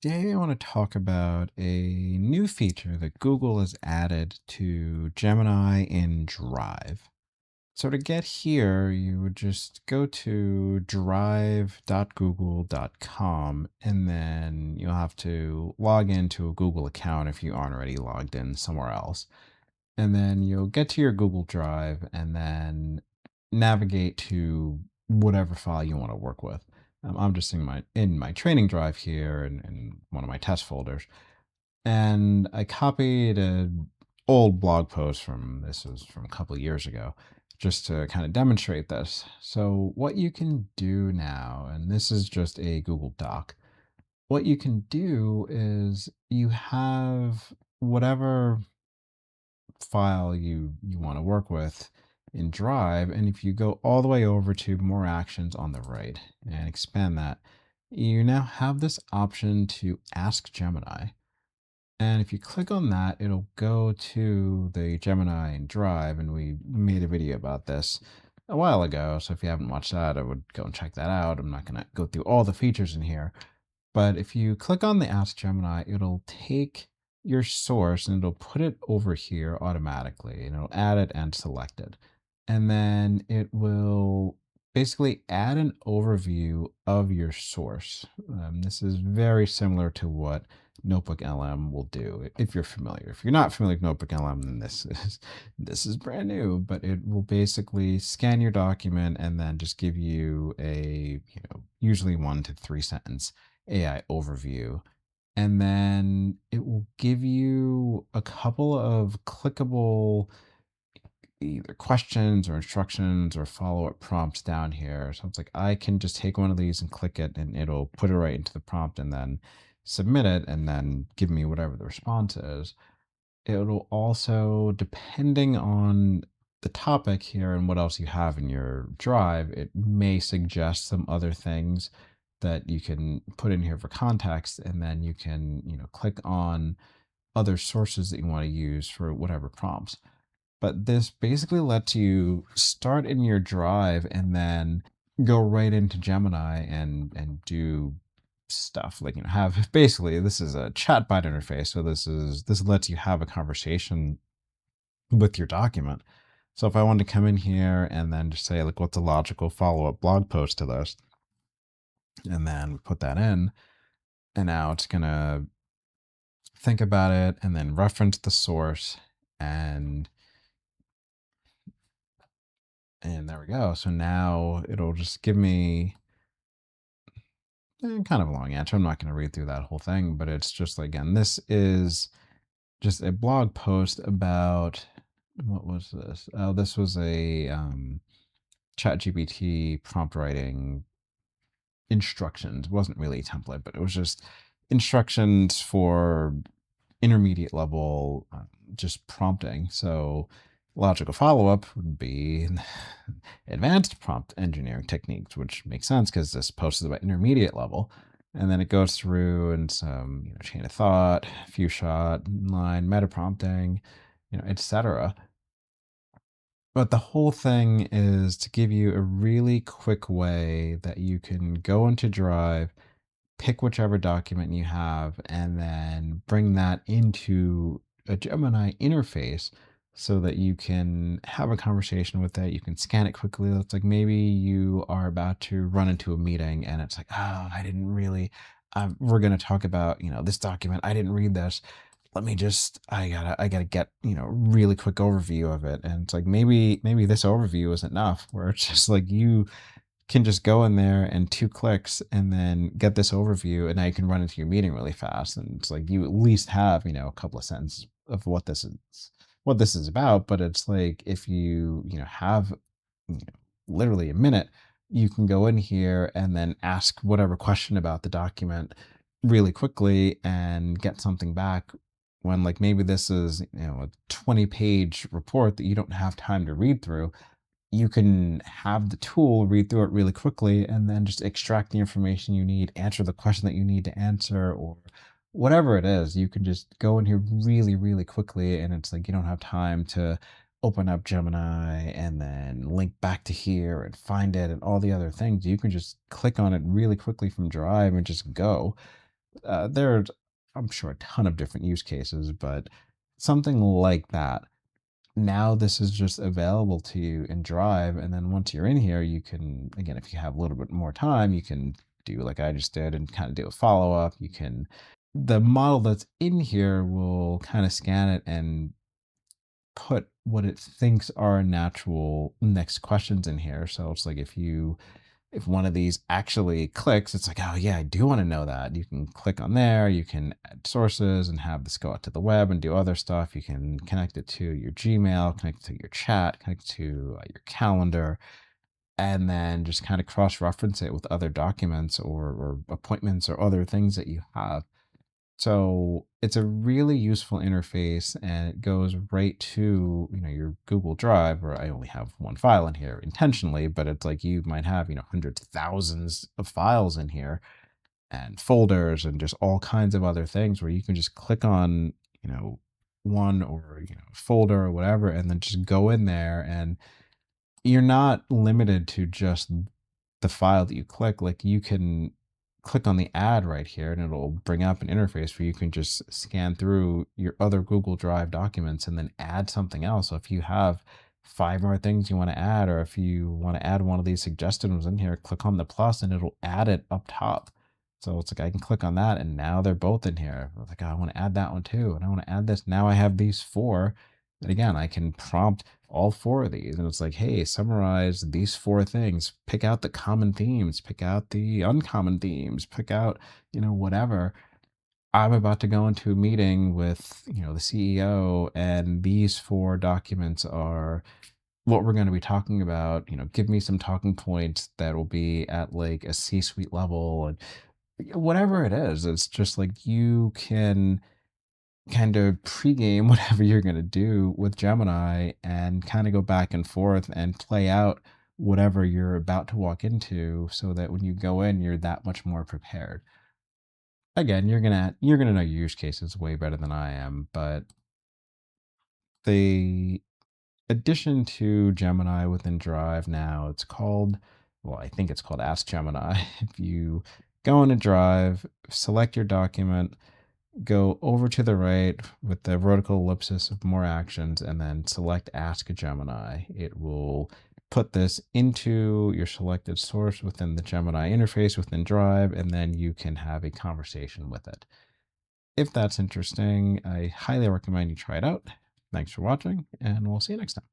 Today, I want to talk about a new feature that Google has added to Gemini in Drive. So, to get here, you would just go to drive.google.com and then you'll have to log into a Google account if you aren't already logged in somewhere else. And then you'll get to your Google Drive and then navigate to whatever file you want to work with. I'm just in my training drive here in one of my test folders, and I copied an old blog post this was from a couple of years ago, just to kind of demonstrate this. So what you can do now, and this is just a Google Doc, what you can do is you have whatever file you want to work with in Drive. And if you go all the way over to more actions on the right and expand that, you now have this option to Ask Gemini. And if you click on that, it'll go to the Gemini in Drive. And we made a video about this a while ago. So if you haven't watched that, I would go and check that out. I'm not going to go through all the features in here. But if you click on the Ask Gemini, it'll take your source and it'll put it over here automatically, and it'll add it and select it. And then it will basically add an overview of your source. This is very similar to what Notebook LM will do if you're familiar. If you're not familiar with Notebook LM, then this is brand new, but it will basically scan your document and then just give you a, usually 1 to 3 sentence AI overview. And then it will give you a couple of clickable either questions or instructions or follow-up prompts down here. So it's like I can just take one of these and click it and it'll put it right into the prompt and then submit it and then give me whatever the response is. It'll also, depending on the topic here and what else you have in your drive, it may suggest some other things that you can put in here for context, and then you can, click on other sources that you want to use for whatever prompts. But this basically lets you start in your drive and then go right into Gemini and do stuff like have basically, this is a chatbot interface, so this lets you have a conversation with your document. So if I wanted to come in here and then just say, like, what's a logical follow-up blog post to this, and then put that in, and now it's gonna think about it and then reference the source, and there we go. So now it'll just give me kind of a long answer. I'm not going to read through that whole thing, but it's just like, again, this is just a blog post about, what was this? Oh, this was a ChatGPT prompt writing instructions. It wasn't really a template, but it was just instructions for intermediate level, just prompting. So logical follow-up would be advanced prompt engineering techniques, which makes sense because this post is about intermediate level. And then it goes through and some chain of thought, few shot, line, meta prompting, etc. But the whole thing is to give you a really quick way that you can go into Drive, pick whichever document you have, and then bring that into a Gemini interface so that you can have a conversation with it. You can scan it quickly. It's like maybe you are about to run into a meeting and it's like, oh, I didn't really, we're going to talk about, this document. I didn't read this. I gotta get, really quick overview of it. And it's like, maybe this overview is enough, where it's just like, you can just go in there and 2 clicks and then get this overview, and now you can run into your meeting really fast. And it's like, you at least have, a couple of sentences of what this is about. But it's like, if you have, literally a minute, you can go in here and then ask whatever question about the document really quickly and get something back, when like maybe this is a 20-page report that you don't have time to read through. You can have the tool read through it really quickly and then just extract the information you need, answer the question that you need to answer, or whatever it is. You can just go in here really, really quickly, and it's like you don't have time to open up Gemini and then link back to here and find it and all the other things. You can just click on it really quickly from Drive and just go. There's, I'm sure, a ton of different use cases, but something like that. Now this is just available to you in Drive, and then once you're in here, you can, again, if you have a little bit more time, you can do like I just did and kind of do a follow-up. You can, the model that's in here will kind of scan it and put what it thinks are natural next questions in here. So it's like if one of these actually clicks, it's like, oh yeah, I do want to know that. You can click on there, you can add sources and have this go out to the web and do other stuff. You can connect it to your Gmail, connect it to your chat, connect it to your calendar, and then just kind of cross-reference it with other documents or appointments or other things that you have. So it's a really useful interface, and it goes right to, your Google Drive, where I only have one file in here intentionally, but it's like you might have, hundreds of thousands of files in here and folders and just all kinds of other things where you can just click on, one or, folder or whatever, and then just go in there, and you're not limited to just the file that you click. Like, you can click on the ad right here and it'll bring up an interface where you can just scan through your other Google Drive documents and then add something else. So if you have 5 more things you want to add, or if you want to add one of these suggested ones in here, click on the plus and it'll add it up top. So it's like I can click on that and now they're both in here. I was like, oh, I want to add that one too, and I want to add this. Now I have these 4. And again, I can prompt all 4 of these, and it's like, hey, summarize these 4 things, pick out the common themes, pick out the uncommon themes, pick out, whatever. I'm about to go into a meeting with, the CEO, and these 4 documents are what we're going to be talking about. Give me some talking points that will be at like a C-suite level, and whatever it is. It's just like you can kind of pregame whatever you're going to do with Gemini and kind of go back and forth and play out whatever you're about to walk into, so that when you go in, you're that much more prepared. Again, you're gonna know your use cases way better than I am, but the addition to Gemini within Drive now, it's called, well, I think it's called Ask Gemini. If you go into Drive, select your document, go over to the right with the vertical ellipsis of more actions, and then select Ask Gemini. It will put this into your selected source within the Gemini interface within Drive, and then you can have a conversation with it. If that's interesting, I highly recommend you try it out. Thanks for watching, and we'll see you next time.